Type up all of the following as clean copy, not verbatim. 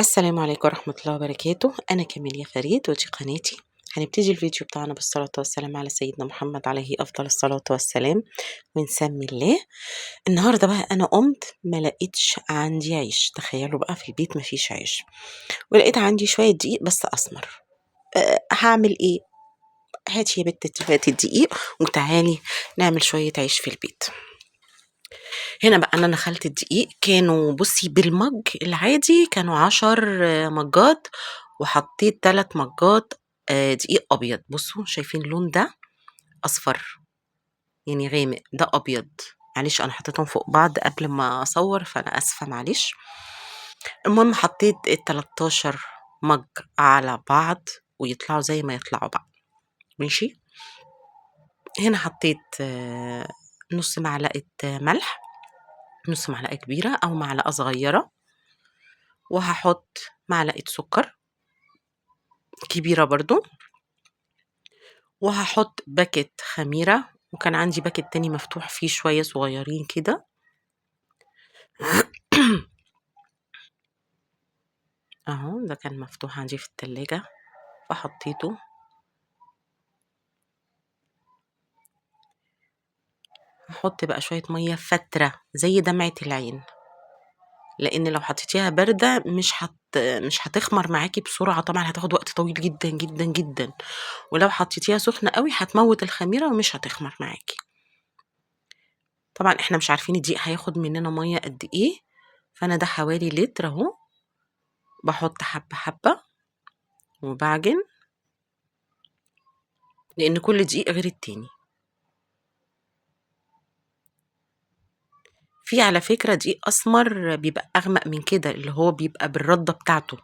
السلام عليكم ورحمة الله وبركاته. أنا كاميليا فريد ودي قناتي. هنبتدي الفيديو بتاعنا بالصلاة والسلام على سيدنا محمد عليه أفضل الصلاة والسلام ونسمي الله. النهاردة بقى أنا قمت ما لقيتش عندي عيش، تخيلوا بقى في البيت ما فيش عيش، ولقيت عندي شوية دقيق بس أسمر. هعمل إيه؟ هاتي يا بت هاتي الدقيق وتعالي نعمل شوية عيش في البيت. هنا بقى أنا نخلت الدقيق، كانوا بصي بالمج العادي كانوا 10 مجات، وحطيت 3 مجات دقيق أبيض. بصوا شايفين اللون ده أصفر يعني غامق، ده أبيض. معلش أنا حطيتهم فوق بعض قبل ما أصور فأنا آسفة معلش. المهم حطيت ال13 مج على بعض ويطلعوا زي ما يطلعوا بقى، ماشي. هنا حطيت نص معلقة ملح، نص معلقة كبيرة أو معلقة صغيرة، وهحط معلقة سكر كبيرة برضو، وهحط باكت خميرة، وكان عندي باكت تاني مفتوح فيه شوية صغيرين كده. اهو ده كان مفتوح عندي في التلاجة فحطيته. هحط بقى شوية مية فترة زي دمعة العين، لان لو حطيتيها باردة مش هتخمر معاكي بسرعة، طبعا هتاخد وقت طويل جدا جدا جدا، ولو حطيتيها سخنة قوي هتموت الخميرة ومش هتخمر معاكي. طبعا احنا مش عارفين الدقيق هياخد مننا مية قد ايه، فانا ده حوالي لتر اهو. بحط حبة حبة وبعجن، لان كل دقيق غير التاني. في على فكرة دقيق اسمر بيبقى اغمق من كده، اللي هو بيبقى بالردة بتاعته،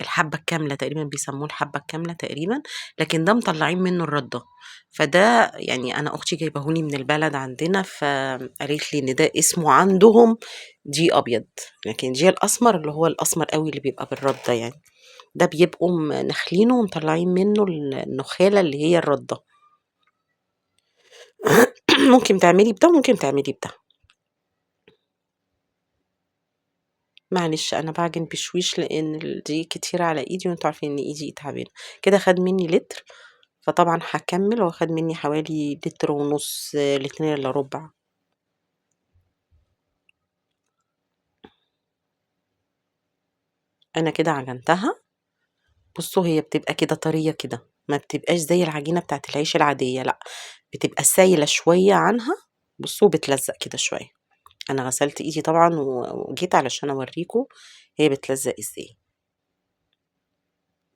الحبة الكاملة تقريبا بيسموه الحبة الكاملة تقريبا، لكن ده مطلعين منه الردة. فده يعني انا اختي جايبهولي من البلد عندنا، فقالت لي ان ده اسمه عندهم دقيق ابيض، لكن دقيق الاسمر اللي هو الاسمر قوي اللي بيبقى بالردة يعني، ده بيبقوا نخلينه ومطلعين منه النخالة اللي هي الردة. ممكن تعملي بده وممكن تعملي بده. معلش انا بعجن بشويش لان دي كتير على ايدي، وانتوا عارفين ان ايدي تعبانه. كده خد مني لتر، فطبعا هكمل، واخد مني حوالي لتر ونص، لترين الا ربع. انا كده عجنتها. بصوا هي بتبقى كده طريه كده، ما بتبقاش زي العجينه بتاعت العيش العاديه، لا بتبقى سايله شويه عنها. بصوا بتلزق كده شويه. انا غسلت ايدي طبعا وجيت علشان اوريكم هي بتلزق ازاي.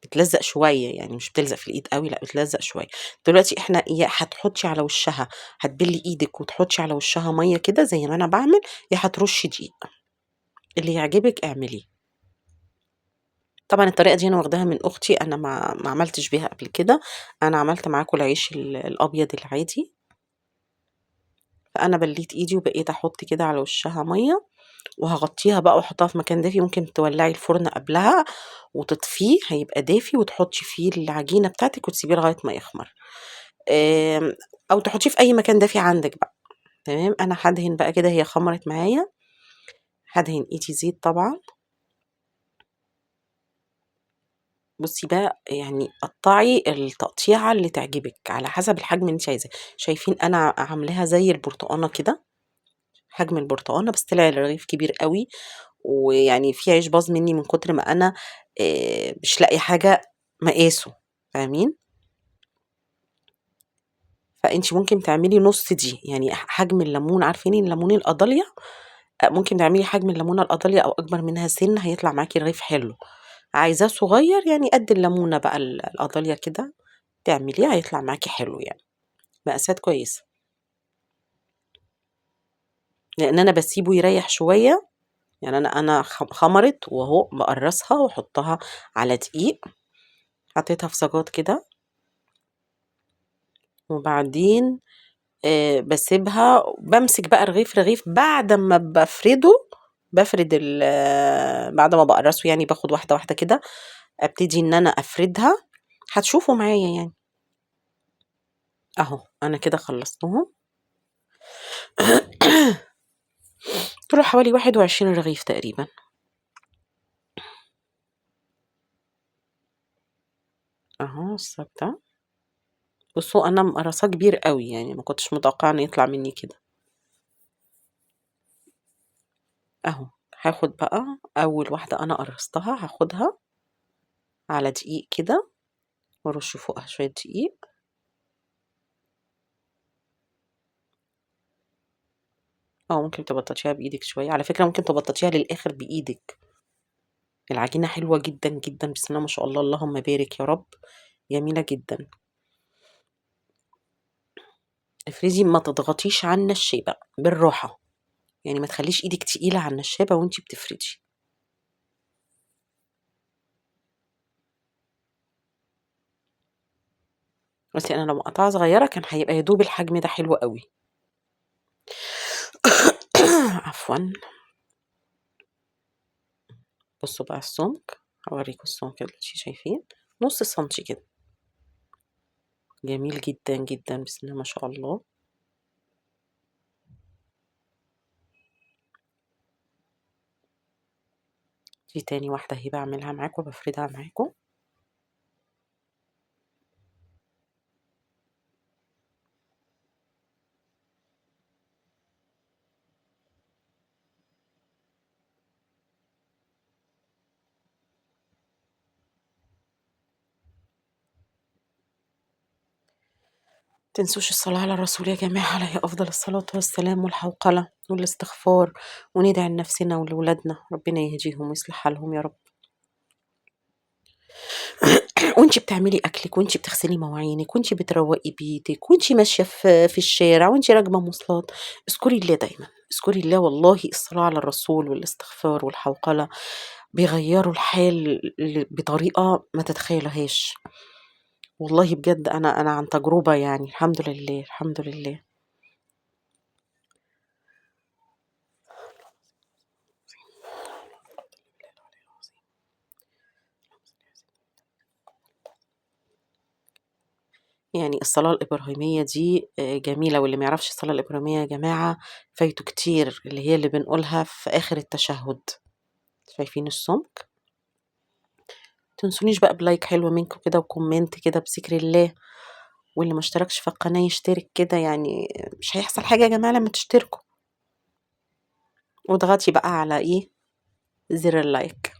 بتلزق شويه يعني، مش بتلزق في الايد قوي، لا بتلزق شويه. دلوقتي احنا يا هتحطي على وشها، هتبلي ايدك وتحطي على وشها ميه كده زي ما انا بعمل، يا هترشي دقيق، اللي يعجبك اعمليه. طبعا الطريقه دي انا واخداها من اختي، انا ما عملتش بيها قبل كده. انا عملت معاكم العيش الابيض العادي. فانا بليت ايدي وبقيت احط كده على وشها ميه، وهغطيها بقى واحطها في مكان دافي. ممكن تولعي الفرن قبلها وتطفيه، هيبقى دافي، وتحطي فيه العجينه بتاعتك وتسيبيه لغايه ما يخمر. او تحطيه في اي مكان دافي عندك بقى. تمام. انا هدهن بقى كده، هي خمرت معايا، هدهن ايدي زيت طبعا. بصي بقى يعني قطعي التقطيعه اللي تعجبك على حسب الحجم اللي انت عايزاه. شايفين انا عاملاها زي البرتقانه كده، حجم البرتقانه، بس طلع الرغيف كبير قوي، ويعني في عيش باظ مني من كتر ما انا مش لاقي حاجه مقاسه، فاهمين؟ فانت ممكن تعملي نص دي، يعني حجم الليمون، عارفين الليمون القضاليا؟ ممكن تعملي حجم الليمونه القضاليا او اكبر منها سن، هيطلع معاكي رغيف حلو. عايزاه صغير يعني قد الليمونه بقى القضاليا كده، تعمليه هيطلع معاكي حلو يعني، مقاسات كويسه. لان انا بسيبه يريح شويه يعني. انا خمرت وهو بقرصها واحطها على دقيق، حطيتها في صاجات كده، وبعدين باسيبها، بامسك بقى رغيف رغيف بعد ما بافرده. بافرد بعد ما باقرصه يعني، باخد واحدة واحدة كده، ابتدي ان انا افردها. هتشوفوا معايا يعني. اهو انا كده خلصتهم. طلعوا حوالي 21 رغيف تقريبا. أهو الثابتة. بصوا أنا مقرصاه كبير قوي، يعني ما كنتش متوقعة إنه يطلع مني كده. أهو هاخد بقى أول واحدة أنا قرصتها، هاخدها على دقيق كده وأرش فوقها شوية دقيق. ممكن تبططيها بإيدك شوية، على فكرة ممكن تبططيها للآخر بإيدك. العجينة حلوة جدا جدا، بسم الله ما شاء الله، اللهم بارك يا رب، جميلة جدا. افرضي ما تضغطيش على النشابة، بالراحة، يعني ما تخليش ايدك تقيلة على النشابة وانتي بتفردي. بس انا لو مقطعة صغيرة كان هيبقى يدوب الحجم ده حلو قوي. عفوا. بصوا بقى السمك، هوريكم السمك اللي شايفين، نص سنتي كده، جميل جدا جدا، بسم الله ما شاء الله. دي تاني واحدة اهي بعملها معاكم، بفردها معاكم. تنسوش الصلاة على الرسول يا جماعة عليه أفضل الصلاة والسلام، والحوقلة والاستغفار، وندعي لنفسنا ولولادنا ربنا يهديهم ويصلح حالهم يا رب. وانتي بتعملي أكلك، وانتي بتغسلي مواعينك، وانتي بتروقي بيتك، وانتي ماشية في الشارع، وانتي راكبة مواصلات، اذكري الله دايما، اذكري الله. والله الصلاة على الرسول والاستغفار والحوقلة بيغيروا الحال بطريقة ما تتخيلهاش. والله بجد أنا عن تجربة، يعني الحمد لله الحمد لله. يعني الصلاة الإبراهيمية دي جميلة، واللي ما يعرفش الصلاة الإبراهيمية يا جماعة فايته كتير، اللي هي اللي بنقولها في آخر التشهد. شايفين السمك؟ تنسونيش بقى بلايك حلو منكم كده وكومنت كده بذكر الله، واللي ما اشتركش في القناة يشترك كده، يعني مش هيحصل حاجة يا جماعة لما تشتركوا. واضغطي بقى على ايه، زر اللايك.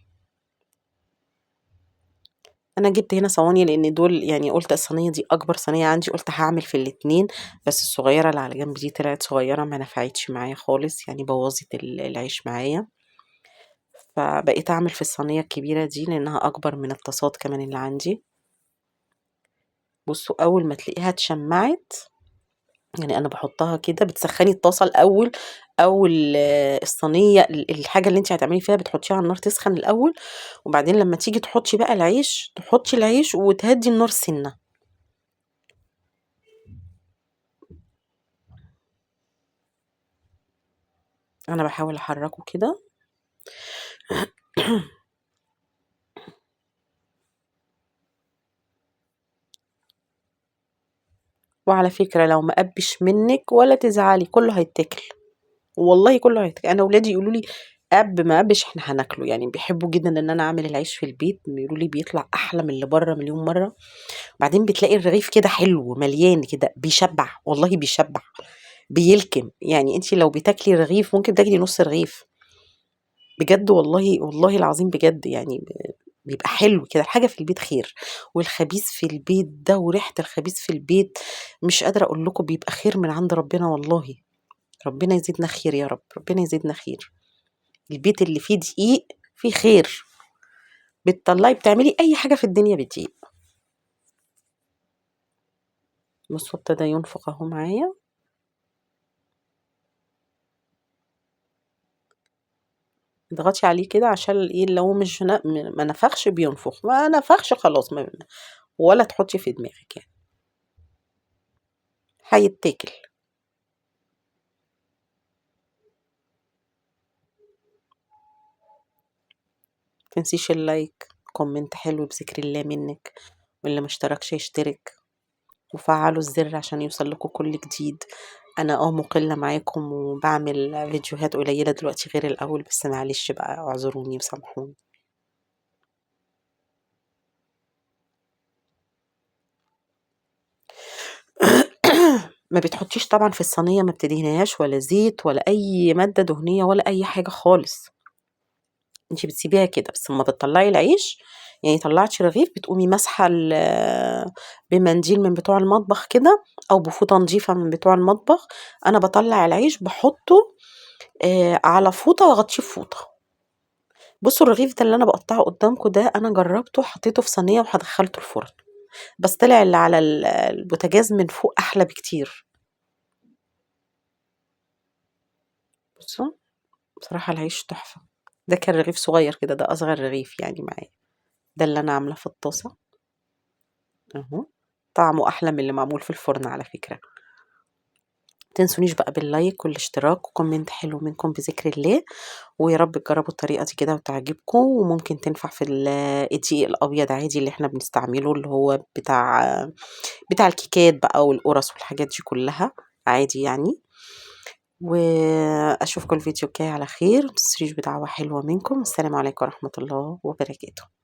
انا جبت هنا صواني لان دول، يعني قلت الصينية دي اكبر صينية عندي، قلت هعمل في الاتنين، بس الصغيرة اللي على جنب دي طلعت صغيرة ما نفعتش معايا خالص، يعني بوظت العيش معايا، فبقيت اعمل في الصينية الكبيرة دي لانها اكبر من الطاسات كمان اللي عندي. بصوا اول ما تلاقيها اتشمعت، يعني انا بحطها كده، بتسخني الطاسه الاول، او الصينيه، الحاجه اللي انت هتعملي فيها بتحطيها على النار تسخن الاول، وبعدين لما تيجي تحطي بقى العيش، تحطي العيش وتهدي النار سنه. انا بحاول احركه كده. وعلى فكره لو ما قبش منك ولا تزعلي، كله هيتاكل، والله كله هيتاكل. انا ولادي يقولوا لي قب ما قبش احنا هناكله، يعني بيحبوا جدا ان انا اعمل العيش في البيت، بيقولوا لي بيطلع احلى من اللي بره مليون مره. بعدين بتلاقي الرغيف كده حلو مليان كده، بيشبع، والله بيشبع، بيلكم. يعني انت لو بتاكلي رغيف ممكن تاكلي نص رغيف، بجد والله والله العظيم بجد، يعني بيبقى حلو كده. الحاجة في البيت خير، والخبيث في البيت ده وريحة الخبيث في البيت مش قادرة اقول لكم، بيبقى خير من عند ربنا والله. ربنا يزيدنا خير يا رب، ربنا يزيدنا خير. البيت اللي فيه دقيق فيه خير، بتطلعي بتعملي اي حاجة في الدنيا بدقيق. بصوا ابتدى ينفخ اهو معايا. اضغطي عليه كده عشان ايه، لو مش ما نفخش بينفخ، ما نفخش خلاص، ولا تحطي في دماغك يعني، هيتاكل. متنسيش اللايك، كومنت حلو بذكر الله منك، واللي مشتركش يشترك، وفعلوا الزر عشان يوصل لكم كل جديد. انا مقلة معاكم وبعمل فيديوهات قليلة دلوقتي غير الاول، بس معلش بقى اعذروني وسامحوني. ما بتحطيش طبعًا في الصينية، ما بتدهنيهاش ولا زيت ولا أي مادة دهنية ولا أي حاجة خالص، أنتِ بتسيبيها كده، بس أمّا بتطلّعي العيش يعني طلّعتِ رغيف بتقومي ماسحة بمنديل من بتوع المطبخ كده أو بفوطة نضيفة من بتوع المطبخ. أنا باطلّع العيش باحطه على فوطة وأغطيه بفوطة. بُصّوا الرغيف ده اللي أنا باقطّعه قدّامكم ده أنا جرّبته حطيته في صينية دخّلته الفرن، بس طلع اللي على البوتاجاز من فوق أحلى بكتير. بُصّوا، بصراحة العيش تحفة. ده كان رغيف صغير كده، ده أصغر رغيف يعني معايا. ده اللي أنا عاملاه في الطاسة أهو، طعمه أحلى من اللي معمول في الفرن على فكرة. تنسونيش بقى باللايك والاشتراك وكومنت حلو منكم بذكر الله، ويا رب تجربوا الطريقة دي كده وتعجبكم، وممكن تنفع في الدقيق الأبيض عادي اللي إحنا بنستعمله اللي هو بتاع الكيكات بقى والقرص والحاجات دي كلها عادي يعني. وأشوفكم الفيديو الجاي على خير، متنسونيش بدعوة حلوة منكم. السلام عليكم ورحمة الله وبركاته.